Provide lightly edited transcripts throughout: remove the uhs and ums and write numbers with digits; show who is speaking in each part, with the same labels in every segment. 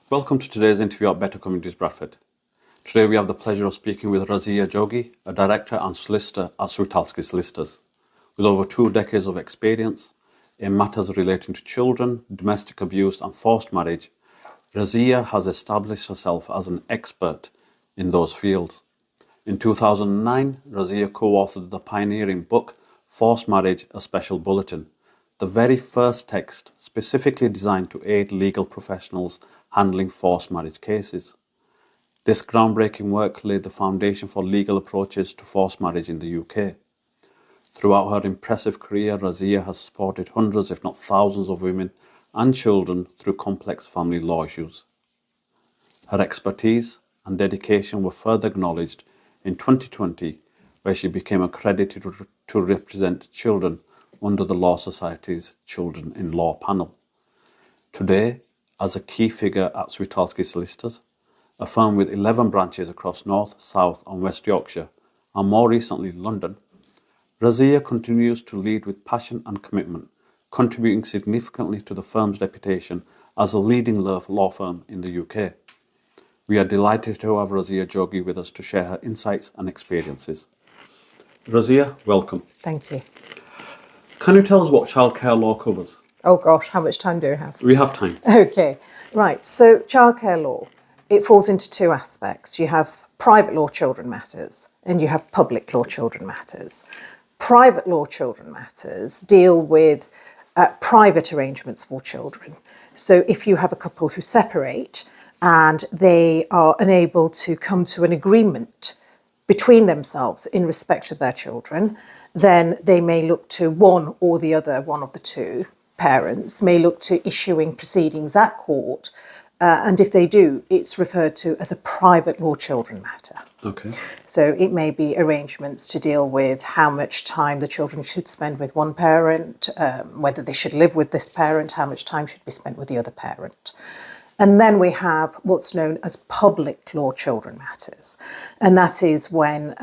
Speaker 1: Welcome to today's interview at Better Communities Bradford. Today we have the pleasure of speaking with Razia Jogi, a director and solicitor at Switalskis Solicitors. With over 2 decades of experience in matters relating to children, domestic abuse and forced marriage, Razia has established herself as an expert in those fields. In 2009, Razia co-authored the pioneering book, Forced Marriage, a Special Bulletin, the very first text specifically designed to aid legal professionals handling forced marriage cases. This groundbreaking work laid the foundation for legal approaches to forced marriage in the UK. Throughout her impressive career, Razia has supported hundreds, if not thousands, of women and children through complex family law issues. Her expertise and dedication were further acknowledged in 2020, where she became accredited to represent children under the Law Society's Children in Law panel. Today, as a key figure at Switalskis Solicitors, a firm with 11 branches across North, South and West Yorkshire, and more recently London, Razia continues to lead with passion and commitment, contributing significantly to the firm's reputation as a leading law firm in the UK. We are delighted to have Razia Jogi with us to share her insights and experiences. Razia, welcome.
Speaker 2: Thank you.
Speaker 1: Can you tell us what childcare law covers?
Speaker 2: Oh gosh, how much time do we have?
Speaker 1: We have time.
Speaker 2: Okay, right. So childcare law, it falls into 2 aspects. You have private law children matters and you have public law children matters. Private law children matters deal with private arrangements for children. So if you have a couple who separate and they are unable to come to an agreement between themselves in respect of their children, then they may look to one or the other, one of the two parents may look to issuing proceedings at court, and if they do, it's referred to as a private law children matter.
Speaker 1: Okay.
Speaker 2: So it may be arrangements to deal with how much time the children should spend with one parent, whether they should live with this parent, how much time should be spent with the other parent. And then we have what's known as public law children matters. And that is when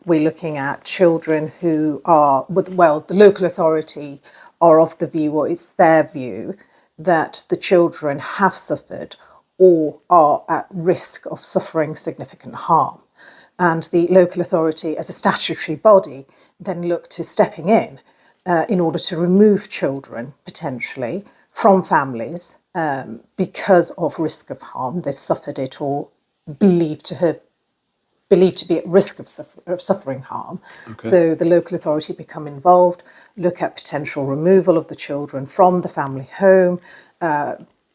Speaker 2: we're looking at children who are, the local authority are of the view, or it's their view, that the children have suffered or are at risk of suffering significant harm. And the local authority, as a statutory body, then look to stepping in order to remove children, potentially, from families because of risk of harm. They've suffered it or believed to be at risk of suffering harm. Okay. So the local authority become involved, look at potential removal of the children from the family home,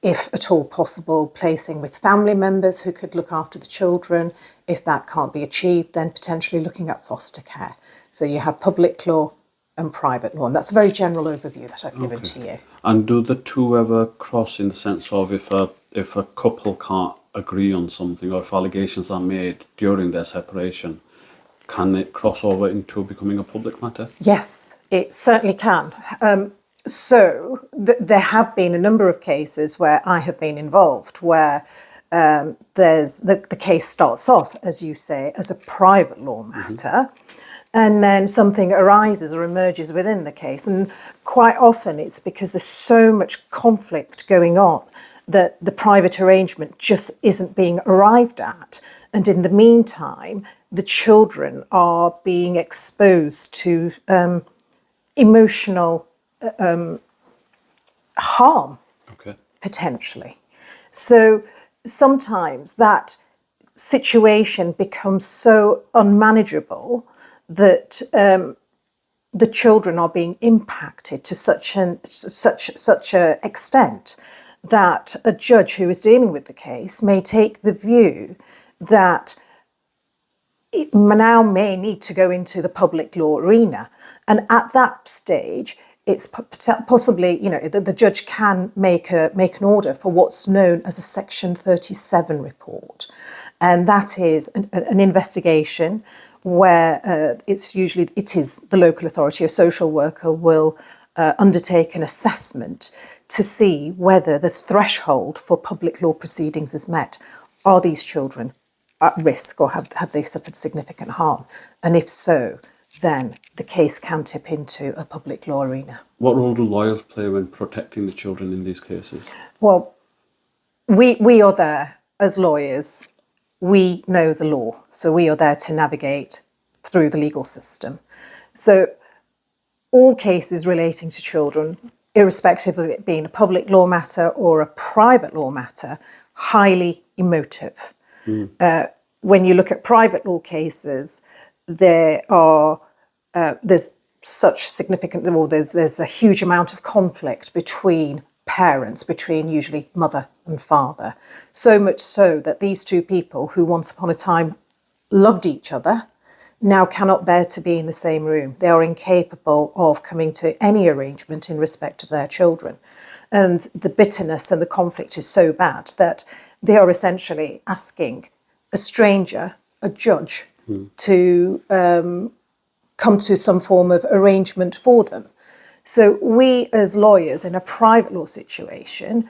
Speaker 2: if at all possible, placing with family members who could look after the children. If that can't be achieved, then potentially looking at foster care. So you have public law and private law, and that's a very general overview that I've given to you.
Speaker 1: And do the two ever cross in the sense of if a couple can't agree on something, or if allegations are made during their separation, can it cross over into becoming a public matter?
Speaker 2: Yes, it certainly can. There have been a number of cases where I have been involved where there's the case starts off, as you say, as a private law matter, and then something arises or emerges within the case. And quite often it's because there's so much conflict going on that the private arrangement just isn't being arrived at. And in the meantime, the children are being exposed to emotional harm, potentially. So sometimes that situation becomes so unmanageable that the children are being impacted to such a extent that a judge who is dealing with the case may take the view that it now may need to go into the public law arena. And at that stage, it's possibly, the judge can make an order for what's known as a Section 37 report. And that is an investigation where it is the local authority, a social worker will undertake an assessment to see whether the threshold for public law proceedings is met. Are these children at risk, or have they suffered significant harm? And if so, then the case can tip into a public law arena.
Speaker 1: What role do lawyers play when protecting the children in these cases?
Speaker 2: Well, we are there as lawyers. We know the law, so we are there to navigate through the legal system. So all cases relating to children, irrespective of it being a public law matter or a private law matter, highly emotive. When you look at private law cases, there's such significant, well, there's a huge amount of conflict between parents, between usually mother and father. So much so that these two people who once upon a time loved each other now cannot bear to be in the same room. They are incapable of coming to any arrangement in respect of their children. And the bitterness and the conflict is so bad that they are essentially asking a stranger, a judge, to come to some form of arrangement for them. So we as lawyers in a private law situation,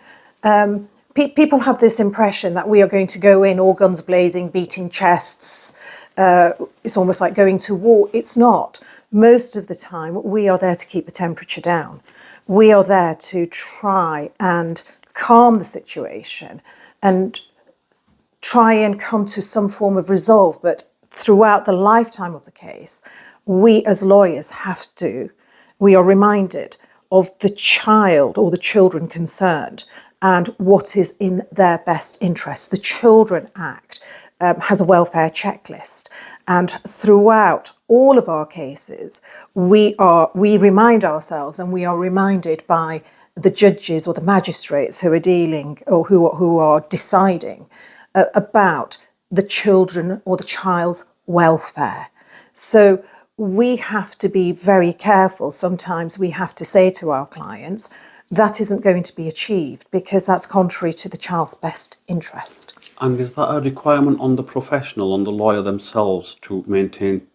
Speaker 2: people have this impression that we are going to go in all guns blazing, beating chests. It's almost like going to war. It's not. Most of the time, we are there to keep the temperature down. We are there to try and calm the situation and try and come to some form of resolve. But throughout the lifetime of the case, we as lawyers we are reminded of the child or the children concerned and what is in their best interest. The Children Act has a welfare checklist, and throughout all of our cases, we remind ourselves, and we are reminded by the judges or the magistrates who are dealing or who are deciding about the children or the child's welfare. So we have to be very careful. Sometimes we have to say to our clients, that isn't going to be achieved because that's contrary to the child's best interest.
Speaker 1: And is that a requirement on the professional, on the lawyer themselves, to maintain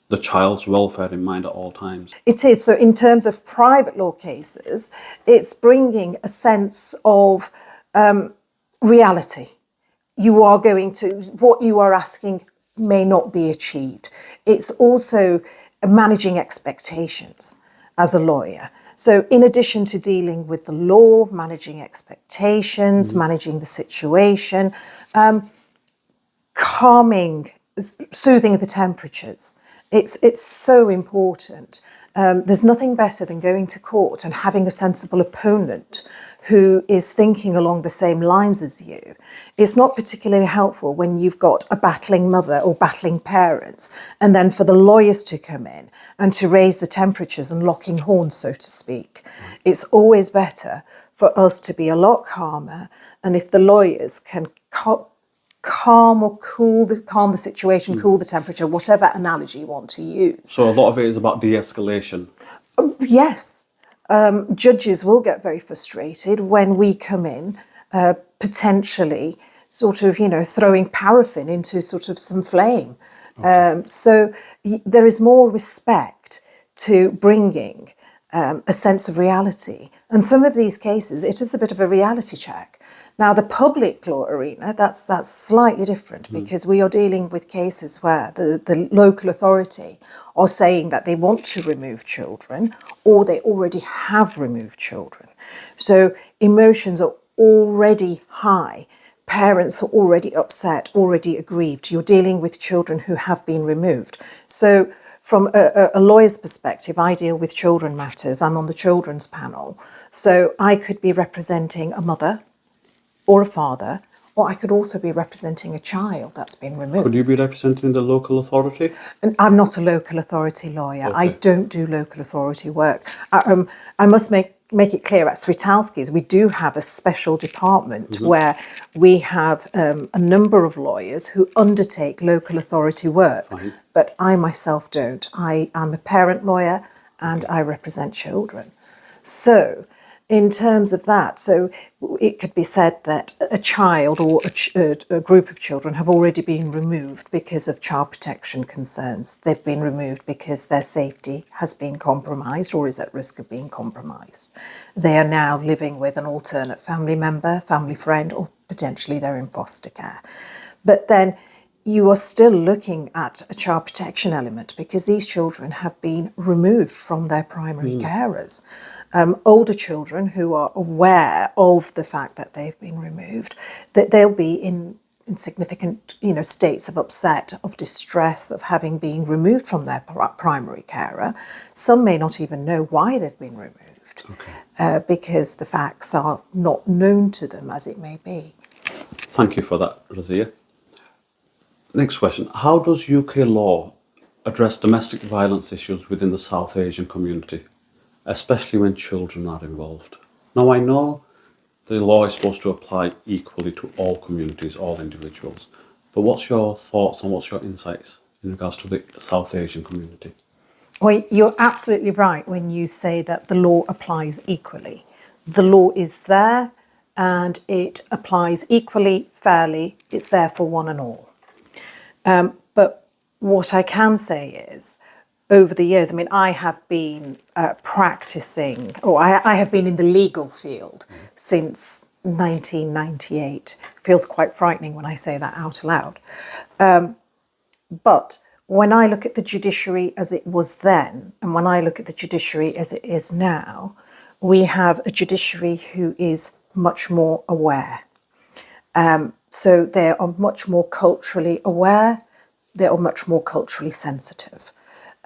Speaker 1: the child's welfare in mind at all times?
Speaker 2: It is. So in terms of private law cases, it's bringing a sense of reality. You are going to, what you are asking may not be achieved. It's also managing expectations as a lawyer. So in addition to dealing with the law, managing expectations, managing the situation, calming, soothing the temperatures. It's so important. There's nothing better than going to court and having a sensible opponent who is thinking along the same lines as you. It's not particularly helpful when you've got a battling mother or battling parents, and then for the lawyers to come in and to raise the temperatures and locking horns, so to speak. It's always better for us to be a lot calmer, and if the lawyers can calm or calm the situation, cool the temperature, whatever analogy you want to use.
Speaker 1: So a lot of it is about de-escalation.
Speaker 2: Yes. Judges will get very frustrated when we come in potentially sort of, throwing paraffin into sort of some flame. Okay. So there is more respect to bringing a sense of reality. And some of these cases, it is a bit of a reality check. Now, the public law arena, that's slightly different because we are dealing with cases where the local authority are saying that they want to remove children or they already have removed children. So emotions are already high. Parents are already upset, already aggrieved. You're dealing with children who have been removed. So from a lawyer's perspective, I deal with children matters. I'm on the children's panel. So I could be representing a mother or a father, or I could also be representing a child that's been removed.
Speaker 1: Could you be representing the local authority?
Speaker 2: And I'm not a local authority lawyer. Okay. I don't do local authority work. I must make it clear, at Switalskis, we do have a special department where we have a number of lawyers who undertake local authority work. Fine. But I myself don't. I am a parent lawyer and I represent children. So in terms of that, so it could be said that a child or a group of children have already been removed because of child protection concerns. They've been removed because their safety has been compromised or is at risk of being compromised. They are now living with an alternate family member, family friend, or potentially they're in foster care. But then you are still looking at a child protection element because these children have been removed from their primary carers. older children who are aware of the fact that they've been removed, that they'll be in significant, states of upset, of distress, of having been removed from their primary carer. Some may not even know why they've been removed, because the facts are not known to them, as it may be.
Speaker 1: Thank you for that, Razia. Next question. How does UK law address domestic violence issues within the South Asian community, especially when children are involved? Now, I know the law is supposed to apply equally to all communities, all individuals, but what's your thoughts and what's your insights in regards to the South Asian community?
Speaker 2: Well, you're absolutely right when you say that the law applies equally. The law is there and it applies equally, fairly. It's there for one and all. But what I can say is, over the years, I have been practicing, or I have been in the legal field since 1998. It feels quite frightening when I say that out loud. But when I look at the judiciary as it was then, and when I look at the judiciary as it is now, we have a judiciary who is much more aware. So they are much more culturally aware, they are much more culturally sensitive.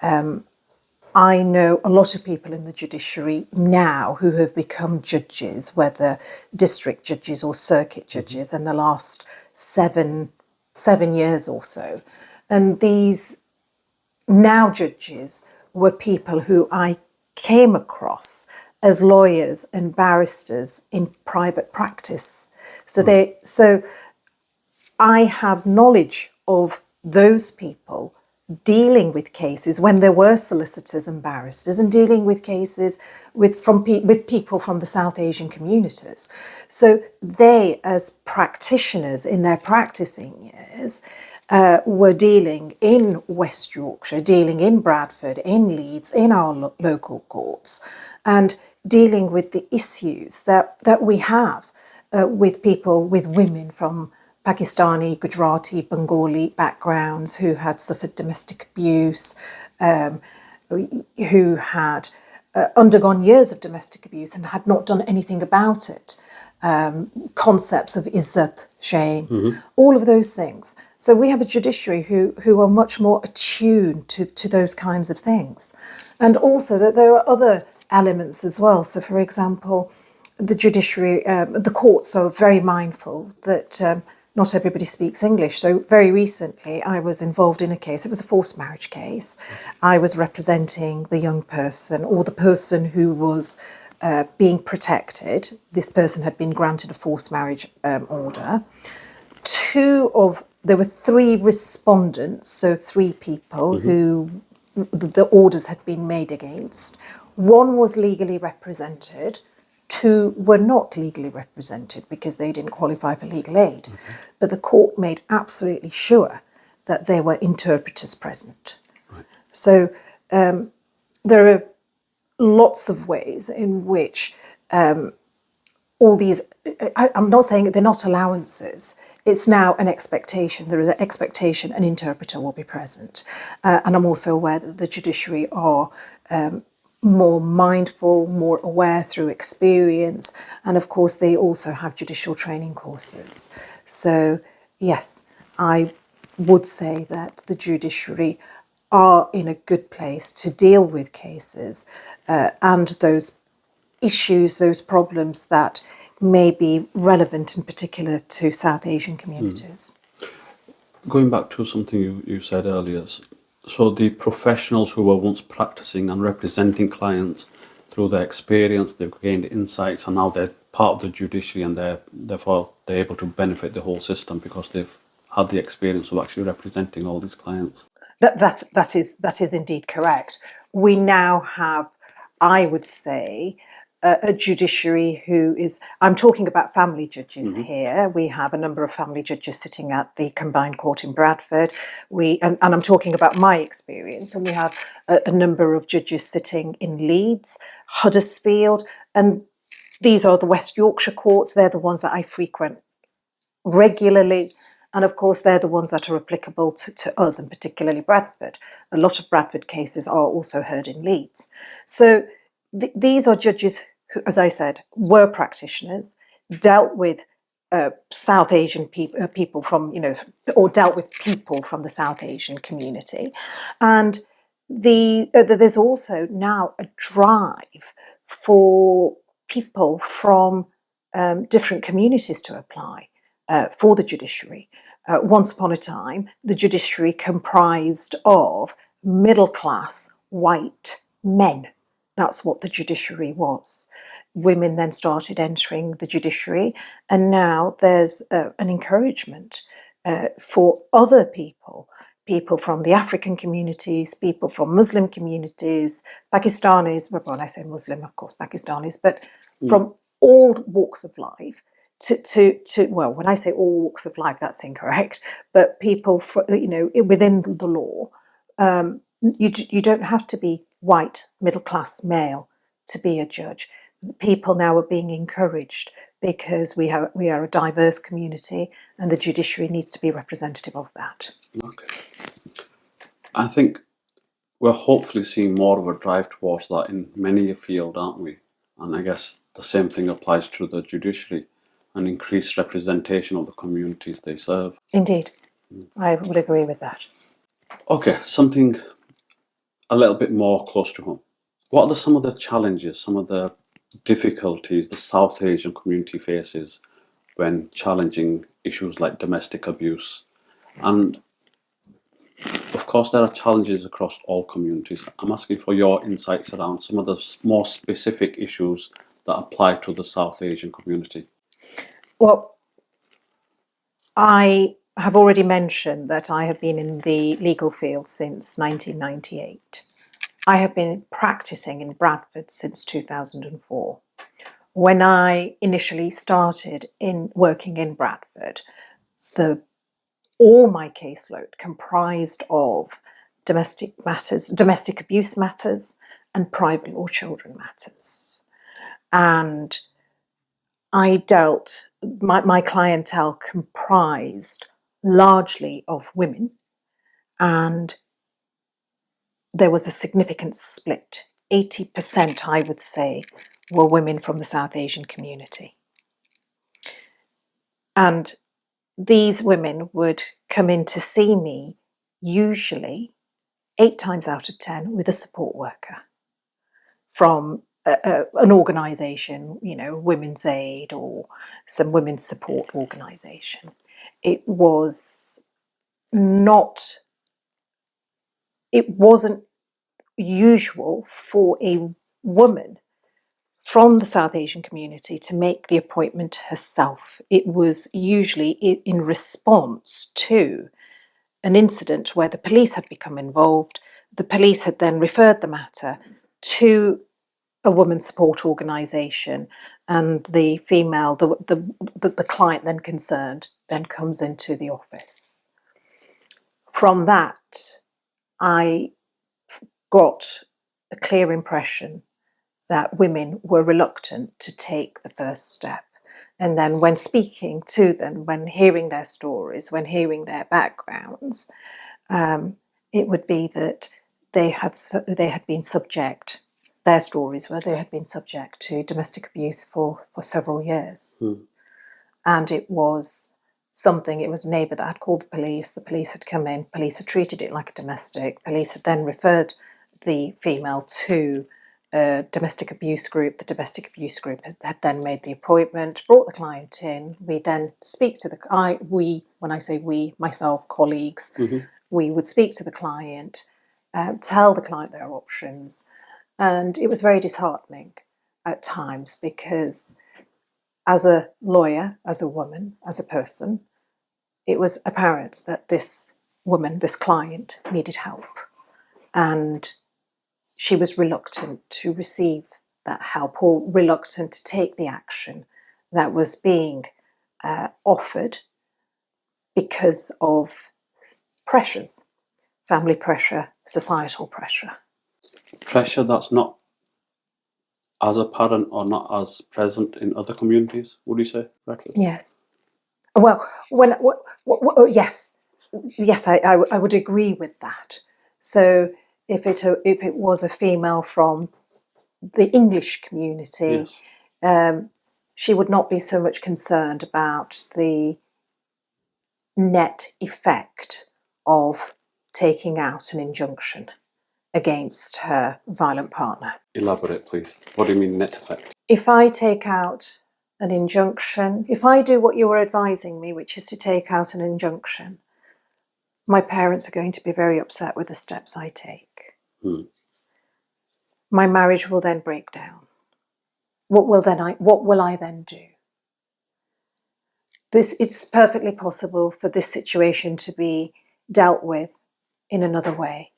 Speaker 2: I know a lot of people in the judiciary now who have become judges, whether district judges or circuit judges, in the last seven years or so. And these now judges were people who I came across as lawyers and barristers in private practice. So I have knowledge of those people dealing with cases when there were solicitors and barristers, and dealing with cases with people from the South Asian communities. So they, as practitioners in their practicing years, were dealing in West Yorkshire, dealing in Bradford, in Leeds, in our local courts, and dealing with the issues that we have with people, with women from Pakistani, Gujarati, Bengali backgrounds who had suffered domestic abuse, who had undergone years of domestic abuse and had not done anything about it. Concepts of izzat, shame, all of those things. So we have a judiciary who are much more attuned to those kinds of things. And also that there are other elements as well. So, for example, the judiciary, the courts are very mindful that not everybody speaks English. So very recently I was involved in a case, it was a forced marriage case. I was representing the young person, or the person who was being protected. This person had been granted a forced marriage order. There were three respondents, so three people who the orders had been made against. One was legally represented. Two were not legally represented because they didn't qualify for legal aid. But the court made absolutely sure that there were interpreters present. Right. So there are lots of ways in which all these, I'm not saying they're not allowances, it's now an expectation. There is an expectation an interpreter will be present. And I'm also aware that the judiciary are more mindful, more aware through experience. And of course, they also have judicial training courses. So yes, I would say that the judiciary are in a good place to deal with cases and those issues, those problems that may be relevant in particular to South Asian communities.
Speaker 1: Going back to something you said earlier, so the professionals who were once practicing and representing clients, through their experience, they've gained insights, and now they're part of the judiciary, and therefore they're able to benefit the whole system because they've had the experience of actually representing all these clients.
Speaker 2: That is indeed correct. We now have, I would say, a judiciary who is, I'm talking about family judges here. We have a number of family judges sitting at the combined court in Bradford. And I'm talking about my experience, and we have a number of judges sitting in Leeds, Huddersfield, and these are the West Yorkshire courts. They're the ones that I frequent regularly. And of course, they're the ones that are applicable to us, and particularly Bradford. A lot of Bradford cases are also heard in Leeds. So these are judges who, as I said, were practitioners, dealt with South Asian people from, or dealt with people from the South Asian community. And there's also now a drive for people from different communities to apply for the judiciary. Once upon a time, the judiciary comprised of middle-class white men. That's what the judiciary was. Women then started entering the judiciary, and now there's an encouragement for other people from the African communities, people from Muslim communities, Pakistanis, well, when I say Muslim, of course, Pakistanis, but from all walks of life well, when I say all walks of life, that's incorrect, but people, within the law, you don't have to be white, middle-class male to be a judge. People now are being encouraged because we are a diverse community, and the judiciary needs to be representative of that.
Speaker 1: Okay. I think we're hopefully seeing more of a drive towards that in many a field, aren't we? And I guess the same thing applies to the judiciary, an increased representation of the communities they serve.
Speaker 2: Indeed, I would agree with that.
Speaker 1: Okay, something a little bit more close to home. What are some of the challenges, some of the difficulties the South Asian community faces when challenging issues like domestic abuse? And of course, there are challenges across all communities. I'm asking for your insights around some of the more specific issues that apply to the South Asian community.
Speaker 2: Well, I have already mentioned that I have been in the legal field since 1998. I have been practicing in Bradford since 2004. When I initially started in working in Bradford, all my caseload comprised of domestic matters, domestic abuse matters, and private or children matters. And my clientele comprised largely of women, and there was a significant split. 80%, I would say, were women from the South Asian community. And these women would come in to see me, usually 8 times out of 10, with a support worker from an organisation, Women's Aid or some women's support organisation. It wasn't usual for a woman from the South Asian community to make the appointment herself. It was usually in response to an incident where the police had become involved. The police had then referred the matter to a women's support organisation, and the female, the client then concerned, then comes into the office. From that, I got a clear impression that women were reluctant to take the first step. And then when speaking to them, when hearing their stories, when hearing their backgrounds, it would be that they had been subject, their stories were they had been subject to domestic abuse for several years. And it was a neighbour that had called the police had come in, police had treated it like a domestic, police had then referred the female to a domestic abuse group. The domestic abuse group had then made the appointment, brought the client in. We then speak to when I say we, myself, colleagues, we would speak to the client, tell the client their options. And it was very disheartening at times because as a lawyer, as a woman, as a person, it was apparent that this woman, this client, needed help. And she was reluctant to receive that help, or reluctant to take the action that was being offered because of pressures, family pressure, societal pressure.
Speaker 1: Pressure that's not as apparent or not as present in other communities, would you say, Bradford?
Speaker 2: Yes. Well, yes, I would agree with that. So if it was a female from the English community,
Speaker 1: Yes.
Speaker 2: she would not be so much concerned about the net effect of taking out an injunction against her violent partner.
Speaker 1: Elaborate, please. What do you mean net effect?
Speaker 2: If I take out an injunction, if I do what you were advising me, which is to take out an injunction, my parents are going to be very upset with the steps I take. My marriage will then break down. What will I then do? It's perfectly possible for this situation to be dealt with in another way.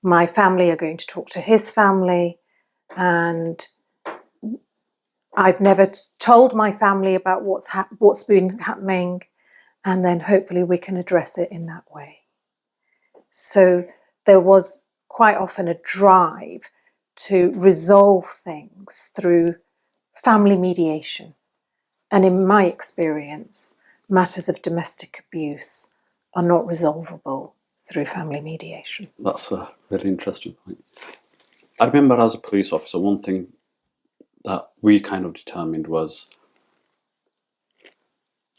Speaker 2: My family are going to talk to his family, and I've never told my family about what's been happening, and then hopefully we can address it in that way. So there was quite often a drive to resolve things through family mediation. And in my experience, matters of domestic abuse are not resolvable through family mediation.
Speaker 1: That's a really interesting point. I remember as a police officer, one thing that we kind of determined was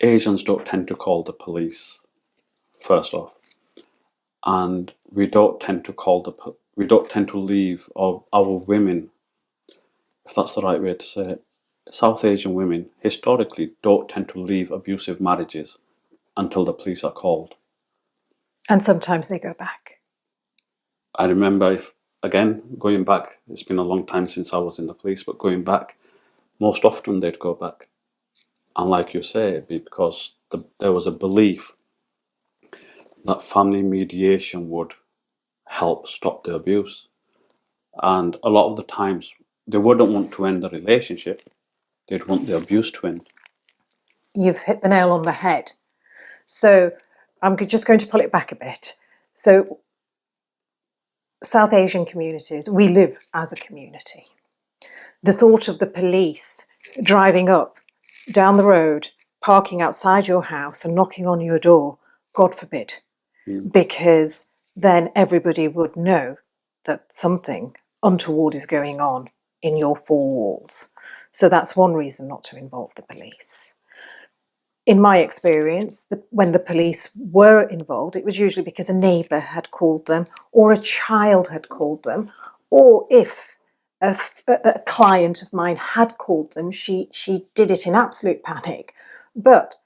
Speaker 1: Asians don't tend to call the police first off, and we don't tend to leave our women, if that's the right way to say it. South Asian women historically don't tend to leave abusive marriages until the police are called.
Speaker 2: And sometimes they go back.
Speaker 1: I remember, going back, it's been a long time since I was in the police, but going back, most often they'd go back. And like you say, it'd be because there was a belief that family mediation would help stop the abuse. And a lot of the times, they wouldn't want to end the relationship, they'd want the abuse to end.
Speaker 2: You've hit the nail on the head. So I'm just going to pull it back a bit. So South Asian communities, we live as a community. The thought of the police driving up, down the road, parking outside your house and knocking on your door, God forbid, because then everybody would know that something untoward is going on in your four walls. So that's one reason not to involve the police. In my experience, when the police were involved, it was usually because a neighbour had called them or a child had called them, or if a client of mine had called them, she did it in absolute panic, but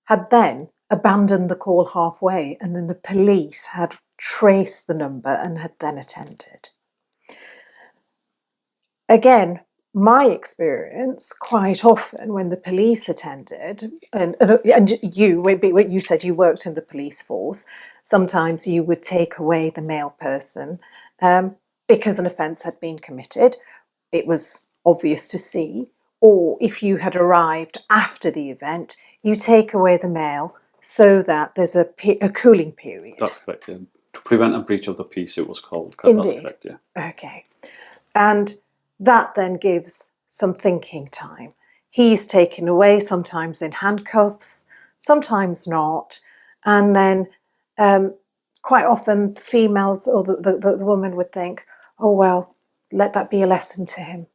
Speaker 2: had then abandoned the call halfway, and then the police had traced the number and had then attended. Again, my experience, quite often when the police attended, and you said you worked in the police force, sometimes you would take away the male person because an offence had been committed. It was obvious to see. Or if you had arrived after the event, you take away the male so that there's a cooling period.
Speaker 1: That's correct, yeah. To prevent a breach of the peace, it was called.
Speaker 2: Indeed.
Speaker 1: That's correct, yeah.
Speaker 2: Okay. And that then gives some thinking time. He's taken away, sometimes in handcuffs, sometimes not. And then quite often the females or the woman would think, oh, well, let that be a lesson to him.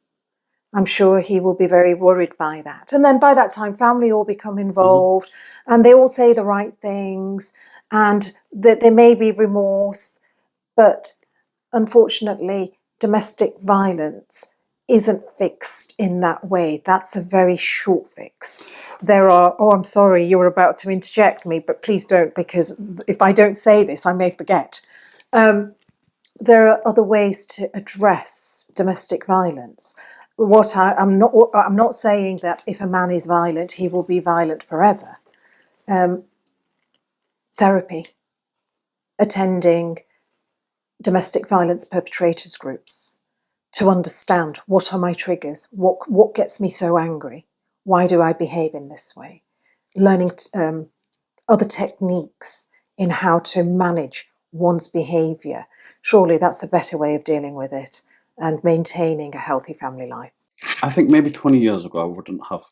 Speaker 2: I'm sure he will be very worried by that. And then by that time, family all become involved and they all say the right things, and there may be remorse, but unfortunately, domestic violence isn't fixed in that way. That's a very short fix. I'm sorry, you were about to interject me, but please don't, because if I don't say this, I may forget. There are other ways to address domestic violence. I'm not saying that if a man is violent, he will be violent forever. Therapy, attending domestic violence perpetrators groups to understand what are my triggers, what gets me so angry, why do I behave in this way, learning other techniques in how to manage one's behaviour. Surely that's a better way of dealing with it and maintaining a healthy family life.
Speaker 1: I think maybe 20 years ago I wouldn't have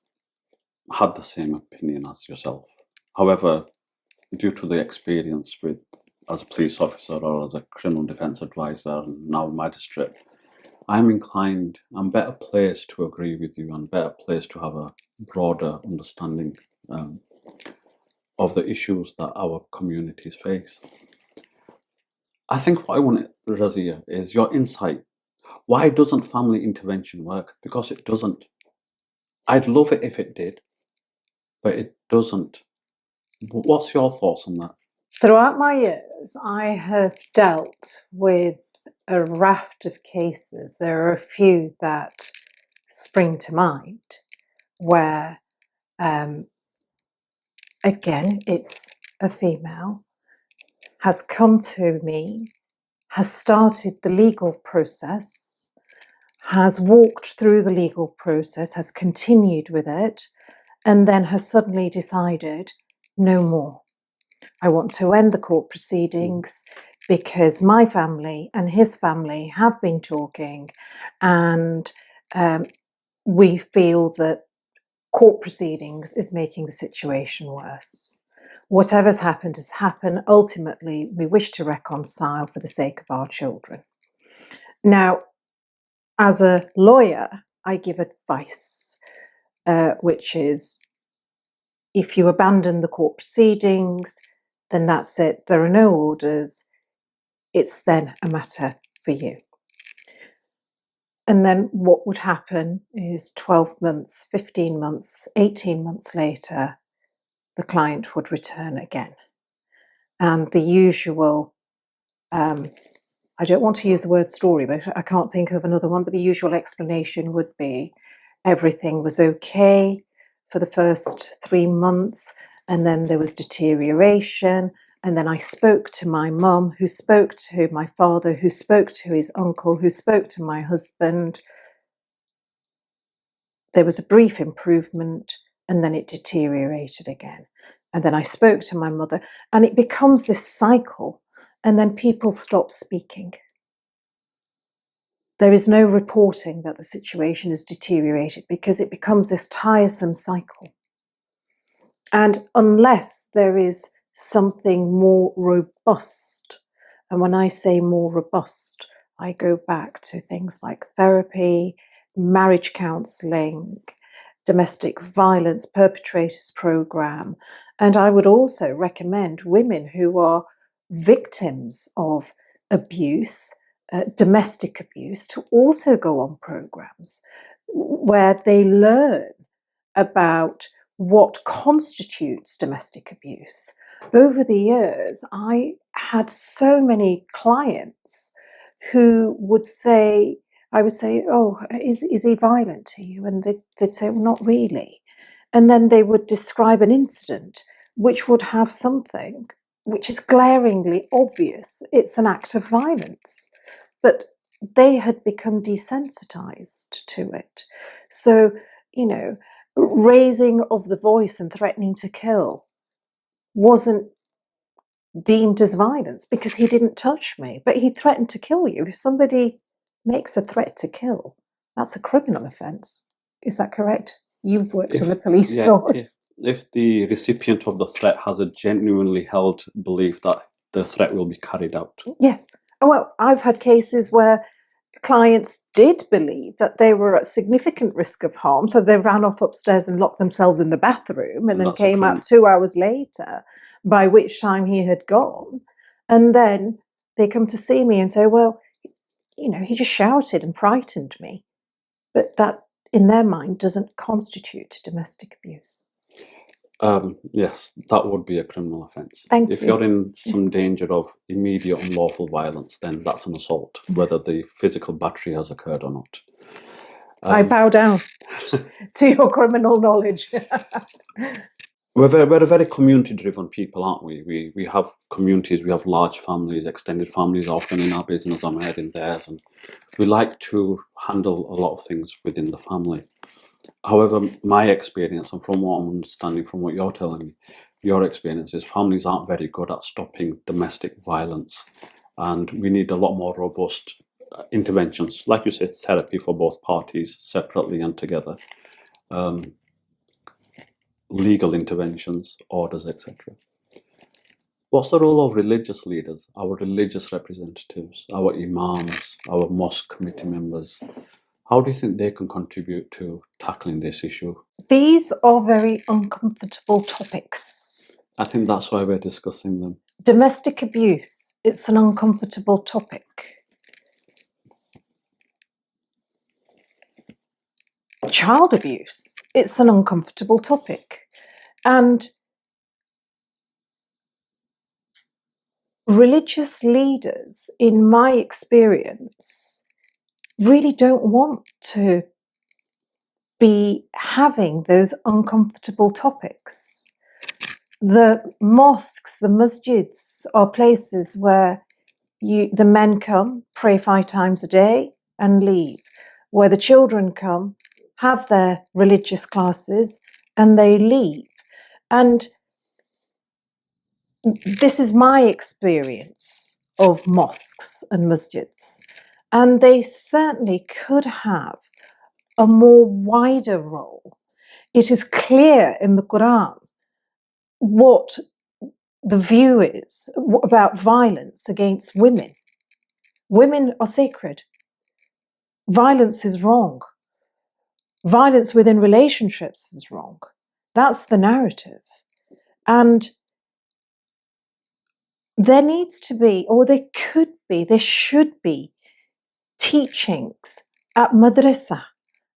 Speaker 1: had the same opinion as yourself. However, due to the experience as a police officer or as a criminal defence advisor and now magistrate, I'm better placed to agree with you and better placed to have a broader understanding of the issues that our communities face. I think what I want, Razia, is your insight. Why doesn't family intervention work? Because it doesn't. I'd love it if it did, but it doesn't. What's your thoughts on that?
Speaker 2: Throughout my years, I have dealt with a raft of cases. There are a few that spring to mind where, again, it's a female, has come to me, has started the legal process, has walked through the legal process, has continued with it, and then has suddenly decided, no more. I want to end the court proceedings because my family and his family have been talking, and we feel that court proceedings is making the situation worse. Whatever's happened has happened. Ultimately, we wish to reconcile for the sake of our children. Now, as a lawyer, I give advice, which is if you abandon the court proceedings, then that's it. There are no orders. It's then a matter for you. And then what would happen is 12 months, 15 months, 18 months later, the client would return again. And the usual, I don't want to use the word story, but I can't think of another one, but the usual explanation would be everything was okay for the first 3 months, and then there was deterioration. And then I spoke to my mum, who spoke to my father, who spoke to his uncle, who spoke to my husband. There was a brief improvement, and then it deteriorated again. And then I spoke to my mother, and it becomes this cycle, and then people stop speaking. There is no reporting that the situation has deteriorated because it becomes this tiresome cycle. And unless there is something more robust, and when I say more robust, I go back to things like therapy, marriage counselling, domestic violence perpetrators program, and I would also recommend women who are victims of abuse, domestic abuse, to also go on programs where they learn about what constitutes domestic abuse. Over the years, I had so many clients who would say, I would say, oh, is he violent to you? And they'd say, well, not really. And then they would describe an incident which would have something which is glaringly obvious. It's an act of violence. But they had become desensitized to it. So, raising of the voice and threatening to kill wasn't deemed as violence because he didn't touch me, but he threatened to kill you. If somebody makes a threat to kill, that's a criminal offence. Is that correct? You've worked in the police force.
Speaker 1: If the recipient of the threat has a genuinely held belief that the threat will be carried out.
Speaker 2: Yes. Well, I've had cases where clients did believe that they were at significant risk of harm, so they ran off upstairs and locked themselves in the bathroom and then came out 2 hours later, by which time he had gone. And then they come to see me and say, well, he just shouted and frightened me. But that, in their mind, doesn't constitute domestic abuse.
Speaker 1: Yes, that would be a criminal offence. If you're in some danger of immediate unlawful violence, then that's an assault, whether the physical battery has occurred or not.
Speaker 2: I bow down to your criminal knowledge.
Speaker 1: We're a very community-driven people, aren't we? We have communities, we have large families, extended families often in our business. I'm head in theirs, and we like to handle a lot of things within the family. However, my experience, and from what I'm understanding from what you're telling me, your experience is families aren't very good at stopping domestic violence, and we need a lot more robust interventions, like you said, therapy for both parties, separately and together, legal interventions, orders, etc. What's the role of religious leaders, our religious representatives, our imams, our mosque committee members? How do you think they can contribute to tackling this issue?
Speaker 2: These are very uncomfortable topics.
Speaker 1: I think that's why we're discussing them.
Speaker 2: Domestic abuse, it's an uncomfortable topic. Child abuse, it's an uncomfortable topic. And religious leaders, in my experience, really don't want to be having those uncomfortable topics. The mosques, the masjids are places where the men come, pray 5 times a day and leave, where the children come, have their religious classes and they leave. And this is my experience of mosques and masjids. And they certainly could have a more wider role. It is clear in the Quran what the view is about violence against women. Women are sacred. Violence is wrong. Violence within relationships is wrong. That's the narrative. And there needs to be, or there could be, there should be teachings at madrasa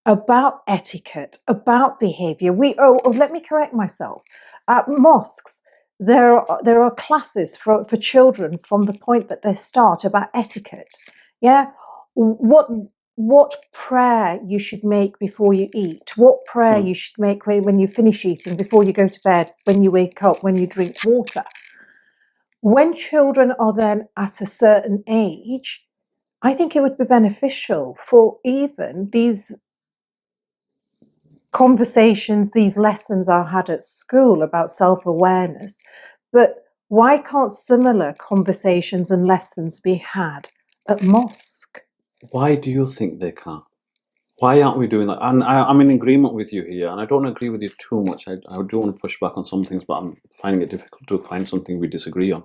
Speaker 2: about etiquette, about behavior. Let me correct myself. At mosques, there are classes for children from the point that they start about etiquette. Yeah, what prayer you should make before you eat, what prayer you should make when you finish eating, before you go to bed, when you wake up, when you drink water. When children are then at a certain age, I think it would be beneficial for even these conversations, these lessons are had at school about self-awareness, but why can't similar conversations and lessons be had at mosque?
Speaker 1: Why do you think they can't? Why aren't we doing that? And I'm in agreement with you here, and I don't agree with you too much. I do want to push back on some things, but I'm finding it difficult to find something we disagree on.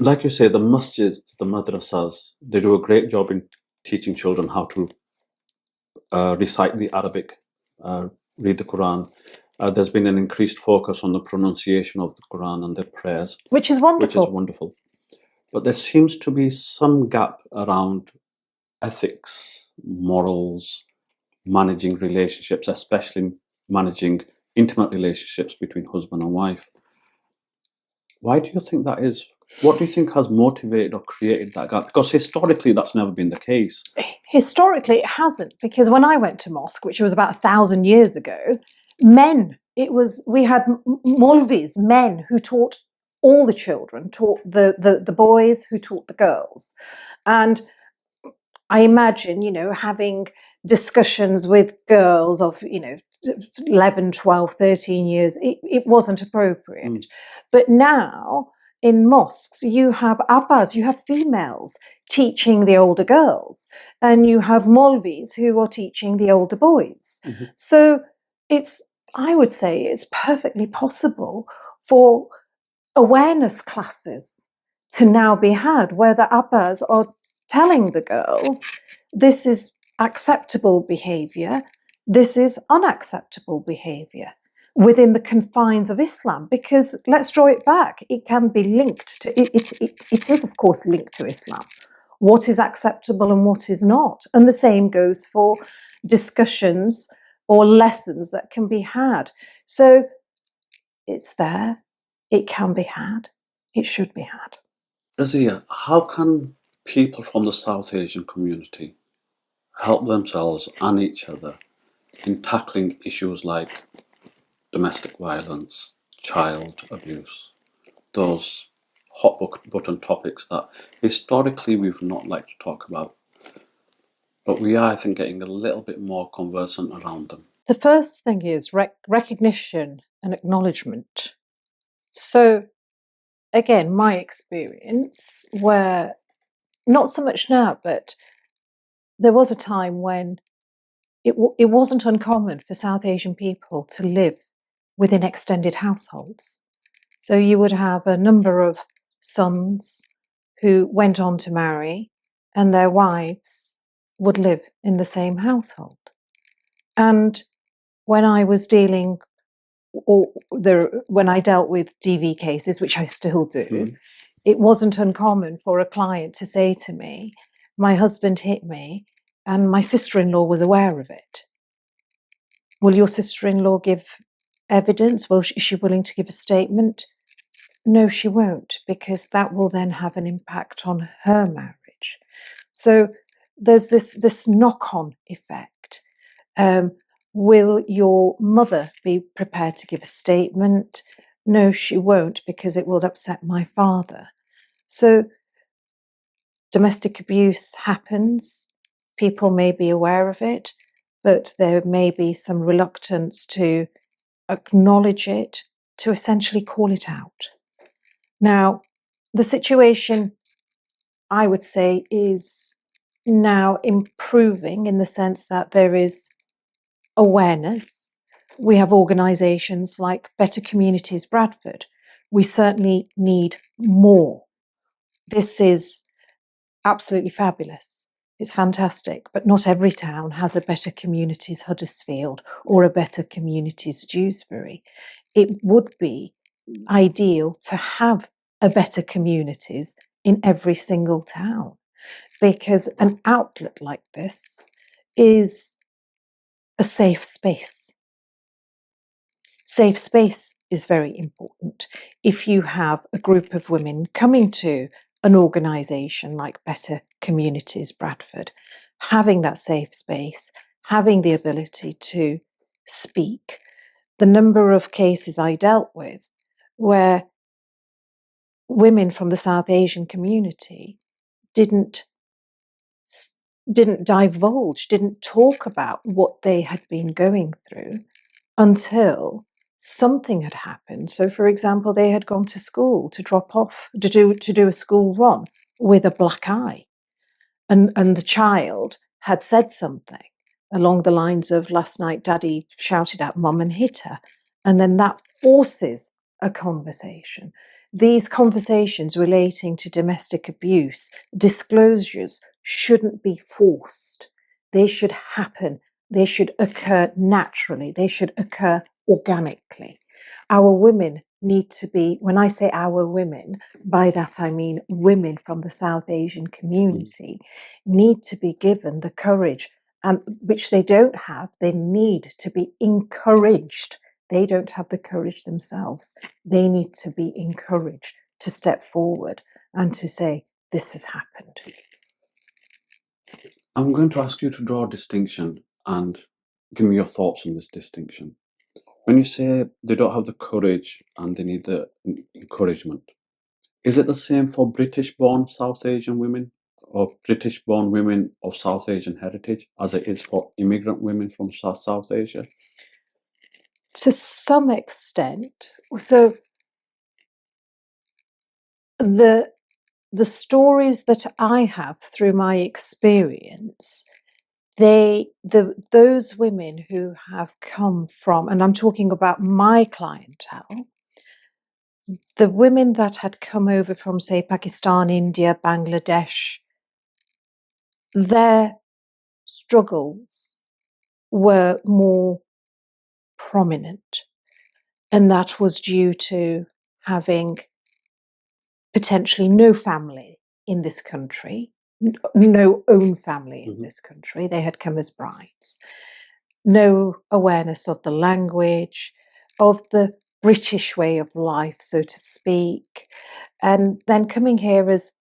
Speaker 1: Like you say, the masjids, the madrasas, they do a great job in teaching children how to recite the Arabic, read the Quran. There's been an increased focus on the pronunciation of the Quran and their prayers,
Speaker 2: Which is wonderful.
Speaker 1: which is wonderful. But there seems to be some gap around ethics, morals, managing relationships, especially managing intimate relationships between husband and wife. Why do you think that is? What do you think has motivated or created that gap? Because historically, that's never been the case.
Speaker 2: Historically, it hasn't, because when I went to mosque, which was about 1,000 years ago, we had Molvis, men who taught all the children, taught the boys, who taught the girls. And I imagine, having discussions with girls of, 11, 12, 13 years, it wasn't appropriate. But now in mosques, you have Abbas, you have females teaching the older girls, and you have Molvis who are teaching the older boys. So I would say it's perfectly possible for awareness classes to now be had where the Abbas are telling the girls, this is acceptable behavior, this is unacceptable behavior within the confines of Islam. Because let's draw it back, it can be linked to it is of course linked to Islam, what is acceptable and what is not. And the same goes for discussions or lessons that can be had. So it's there, it can be had, it should be had.
Speaker 1: Razia, how can people from the South Asian community help themselves and each other in tackling issues like domestic violence, child abuse, those hot button topics that historically we've not liked to talk about, but we are, I think, getting a little bit more conversant around them?
Speaker 2: The first thing is recognition and acknowledgement. So again, my experience, where not so much now, but there was a time when it wasn't uncommon for South Asian people to live within extended households. So you would have a number of sons who went on to marry, and their wives would live in the same household. And when I was dealing, when I dealt with DV cases, which I still do, it wasn't uncommon for a client to say to me, my husband hit me and my sister-in-law was aware of it. Will your sister-in-law give evidence? Is she willing to give a statement? No, she won't, because that will then have an impact on her marriage. So there's this knock-on effect. Will your mother be prepared to give a statement? No, she won't, because it will upset my father. So domestic abuse happens. People may be aware of it, but there may be some reluctance to acknowledge it, to essentially call it out. Now, the situation, I would say, is now improving in the sense that there is awareness. We have organisations like Better Communities Bradford. We certainly need more. This is absolutely fabulous. It's fantastic, but not every town has a Better Communities Huddersfield or a Better Communities Dewsbury. It would be ideal to have a Better Communities in every single town, because an outlet like this is a safe space. Safe space is very important. If you have a group of women coming to an organisation like Better Communities Bradford, having that safe space, having the ability to speak. The number of cases I dealt with where women from the South Asian community didn't divulge, didn't talk about what they had been going through until something had happened. So, for example, they had gone to school to drop off, to do a school run with a black eye. And the child had said something along the lines of, last night Daddy shouted at Mum and hit her. And then that forces a conversation. These conversations relating to domestic abuse, disclosures shouldn't be forced. They should happen. They should occur naturally. They should occur organically. Our women need to be, when I say our women, by that I mean women from the South Asian community, need to be given the courage, which they don't have. They need to be encouraged. They don't have the courage themselves. They need to be encouraged to step forward and to say, this has happened.
Speaker 1: I'm going to ask you to draw a distinction and give me your thoughts on this distinction. When you say they don't have the courage and they need the encouragement, is it the same for British-born South Asian women or British-born women of South Asian heritage as it is for immigrant women from South Asia?
Speaker 2: To some extent. So the stories that I have through my experience, those women who have come from, and I'm talking about my clientele, the women that had come over from, say, Pakistan, India, Bangladesh, their struggles were more prominent. And that was due to having potentially no family in this country, no own family in this country. They had come as brides. No awareness of the language, of the British way of life, so to speak, and then coming here as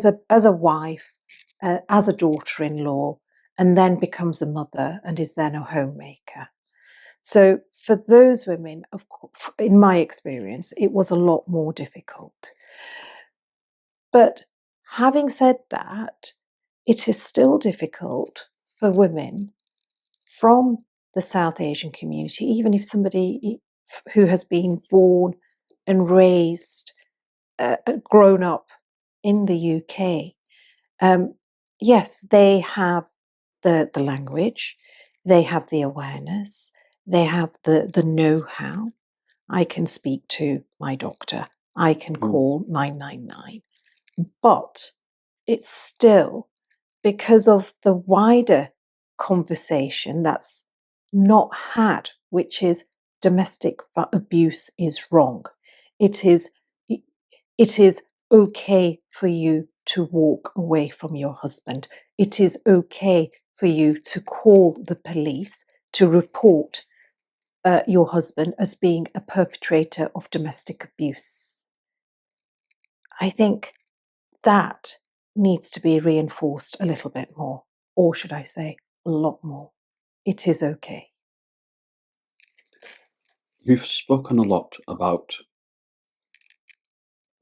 Speaker 2: a wife, as a daughter-in-law, and then becomes a mother and is then a homemaker. So for those women, of course, in my experience, it was a lot more difficult. But having said that, it is still difficult for women from the South Asian community, even if somebody who has been born and raised, grown up in the UK, yes, they have the language, they have the awareness, they have the know-how. I can speak to my doctor, I can call 999. But it's still, because of the wider conversation that's not had, which is domestic abuse is wrong. It is okay for you to walk away from your husband. It is okay for you to call the police to report your husband as being a perpetrator of domestic abuse. I think that needs to be reinforced a little bit more, or should I say, a lot more. It is okay.
Speaker 1: We've spoken a lot about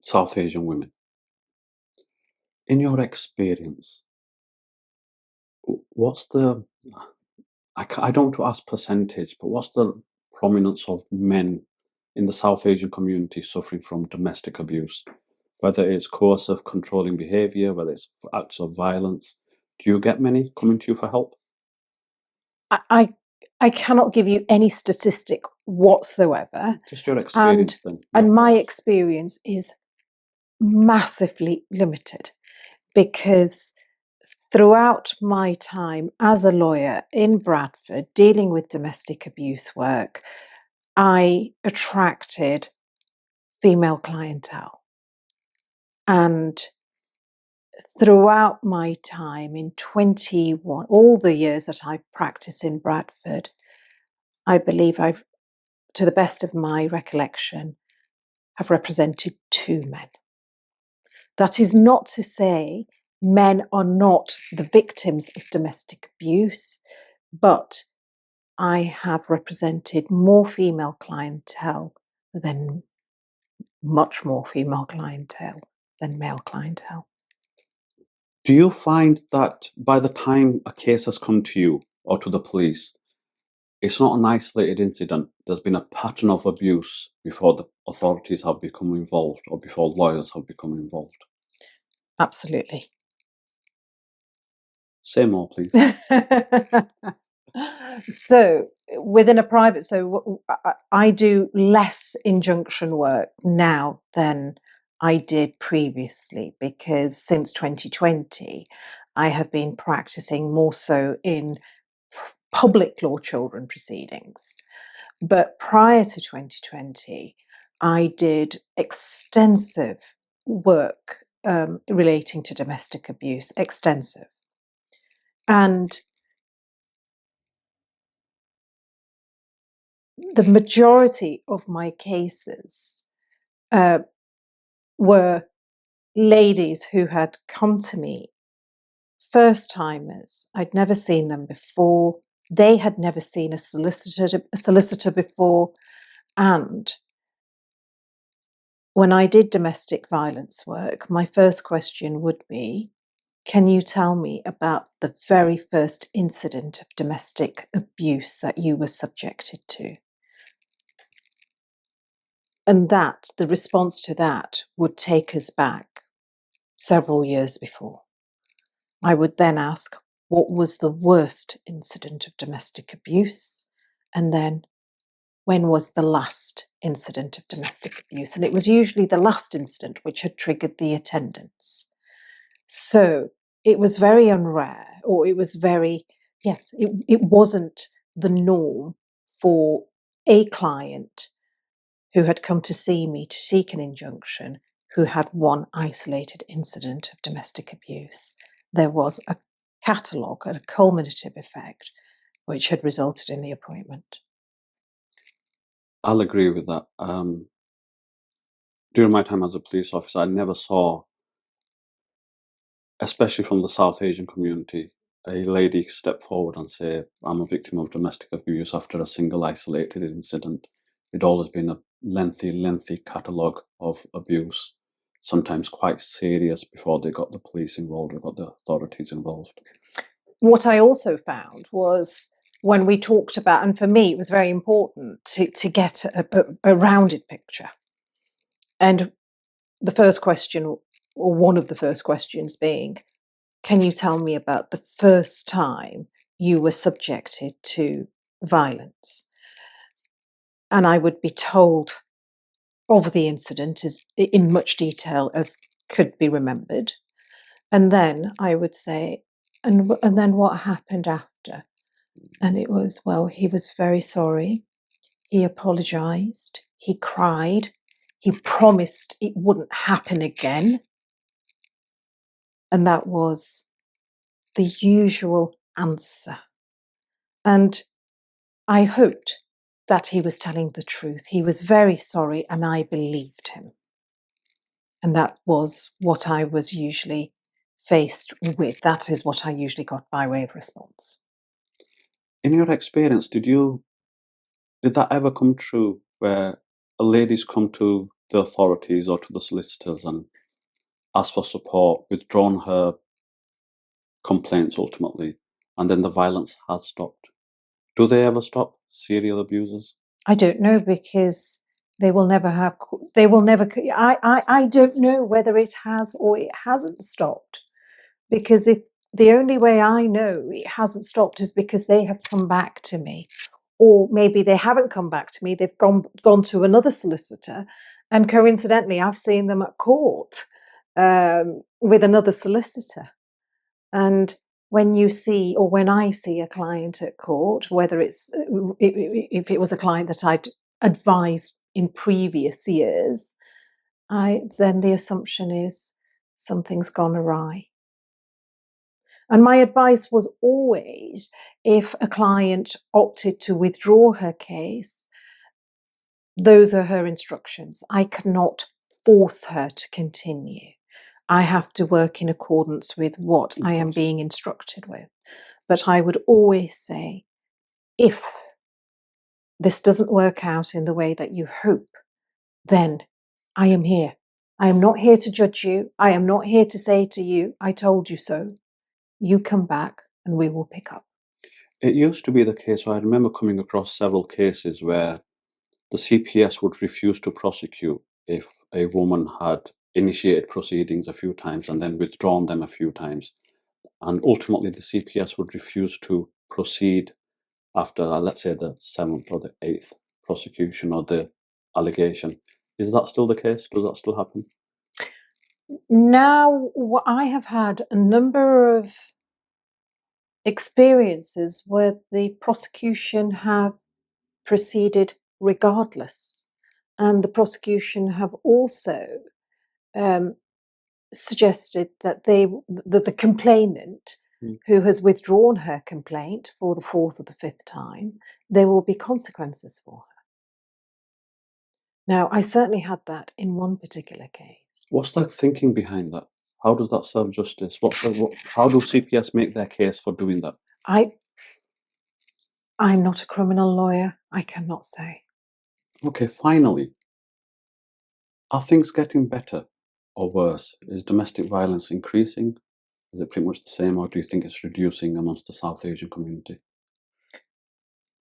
Speaker 1: South Asian women. In your experience, what's the, I don't want to ask percentage, but what's the prominence of men in the South Asian community suffering from domestic abuse? Whether it's coercive controlling behaviour, whether it's acts of violence. Do you get many coming to you for help?
Speaker 2: I cannot give you any statistic whatsoever.
Speaker 1: Just your experience then.
Speaker 2: And my experience is massively limited, because throughout my time as a lawyer in Bradford dealing with domestic abuse work, I attracted female clientele. And throughout my time in 21, all the years that I've practiced in Bradford, I believe I've, to the best of my recollection, have represented 2 men. That is not to say men are not the victims of domestic abuse, but I have represented more female clientele than, much more female clientele than male clientele.
Speaker 1: Do you find that by the time a case has come to you or to the police, it's not an isolated incident? There's been a pattern of abuse before the authorities have become involved or before lawyers have become involved?
Speaker 2: Absolutely.
Speaker 1: Say more, please.
Speaker 2: So within a private, I do less injunction work now than I did previously, because since 2020, I have been practicing more so in public law children proceedings. But prior to 2020, I did extensive work relating to domestic abuse, extensive. And the majority of my cases were ladies who had come to me, first timers. I'd never seen them before. They had never seen a solicitor before. And when I did domestic violence work, my first question would be, can you tell me about the very first incident of domestic abuse that you were subjected to? And that, the response to that would take us back several years before. I would then ask, what was the worst incident of domestic abuse? And then, when was the last incident of domestic abuse? And it was usually the last incident which had triggered the attendance. So it was very unrare, or it was very, yes, it wasn't the norm for a client who had come to see me to seek an injunction who had one isolated incident of domestic abuse. There was a catalogue, a cumulative effect, which had resulted in the appointment.
Speaker 1: I'll agree with that. During my time as a police officer, I never saw, especially from the South Asian community, a lady step forward and say, I'm a victim of domestic abuse after a single isolated incident. It'd always been a lengthy catalogue of abuse, sometimes quite serious, before they got the police involved or got the authorities involved.
Speaker 2: What I also found was, when we talked about, and for me it was very important to get a rounded picture. And the first question, or one of the first questions being, can you tell me about the first time you were subjected to violence? And I would be told of the incident as in much detail as could be remembered. And then I would say, and then what happened after? And it was, well, he was very sorry. He apologized. He cried. He promised it wouldn't happen again. And that was the usual answer. And I hoped that he was telling the truth. He was very sorry, and I believed him. And that was what I was usually faced with. That is what I usually got by way of response.
Speaker 1: In your experience, did that ever come true where a lady's come to the authorities or to the solicitors and asked for support, withdrawn her complaints ultimately, and then the violence has stopped? Do they ever stop, serial abusers?
Speaker 2: I don't know, because they will never I don't know whether it has or it hasn't stopped, because if the only way I know it hasn't stopped is because they have come back to me, or maybe they haven't come back to me, they've gone to another solicitor, and coincidentally I've seen them at court with another solicitor. And when you see, or when I see a client at court, whether it's if it was a client that I'd advised in previous years, then the assumption is something's gone awry. And my advice was always, if a client opted to withdraw her case, those are her instructions. I cannot force her to continue. I have to work in accordance with what I am being instructed with. But I would always say, if this doesn't work out in the way that you hope, then I am here. I am not here to judge you. I am not here to say to you, I told you so. You come back and we will pick up.
Speaker 1: It used to be the case, so I remember coming across several cases where the CPS would refuse to prosecute if a woman had initiated proceedings a few times and then withdrawn them a few times. And ultimately, the CPS would refuse to proceed after, let's say, the 7th or the 8th prosecution or the allegation. Is that still the case? Does that still happen?
Speaker 2: Now, I have had a number of experiences where the prosecution have proceeded regardless, and the prosecution have also suggested that the complainant who has withdrawn her complaint for the 4th or the 5th time, there will be consequences for her. Now, I certainly had that in one particular case.
Speaker 1: What's the thinking behind that? How does that serve justice? How do CPS make their case for doing that?
Speaker 2: I'm not a criminal lawyer. I cannot say.
Speaker 1: Okay, finally, are things getting better or worse? Is domestic violence increasing? Is it pretty much the same, or do you think it's reducing amongst the South Asian community?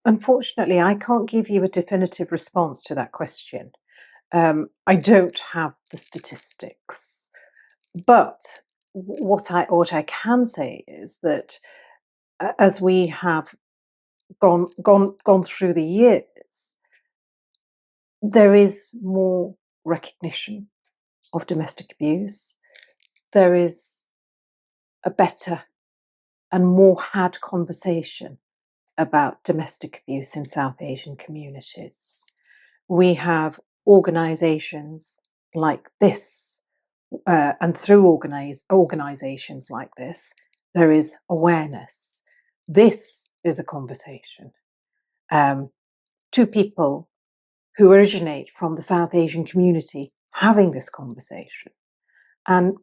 Speaker 2: Unfortunately, I can't give you a definitive response to that question. I don't have the statistics, but what I can say is that as we have gone through the years, there is more recognition of domestic abuse. There is a better and more had conversation about domestic abuse in South Asian communities. We have organisations like this, and through organisations like this, there is awareness. This is a conversation. Two people who originate from the South Asian community having this conversation. And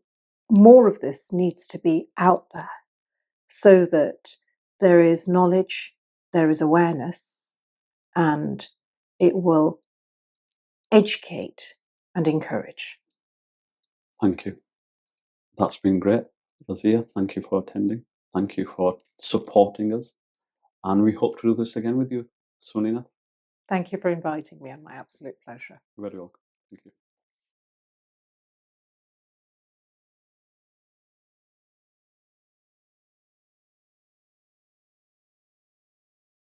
Speaker 2: more of this needs to be out there so that there is knowledge, there is awareness, and it will educate and encourage.
Speaker 1: Thank you. That's been great. Razia, thank you for attending. Thank you for supporting us. And we hope to do this again with you soon enough.
Speaker 2: Thank you for inviting me, and my absolute pleasure.
Speaker 1: You're very welcome. Thank you.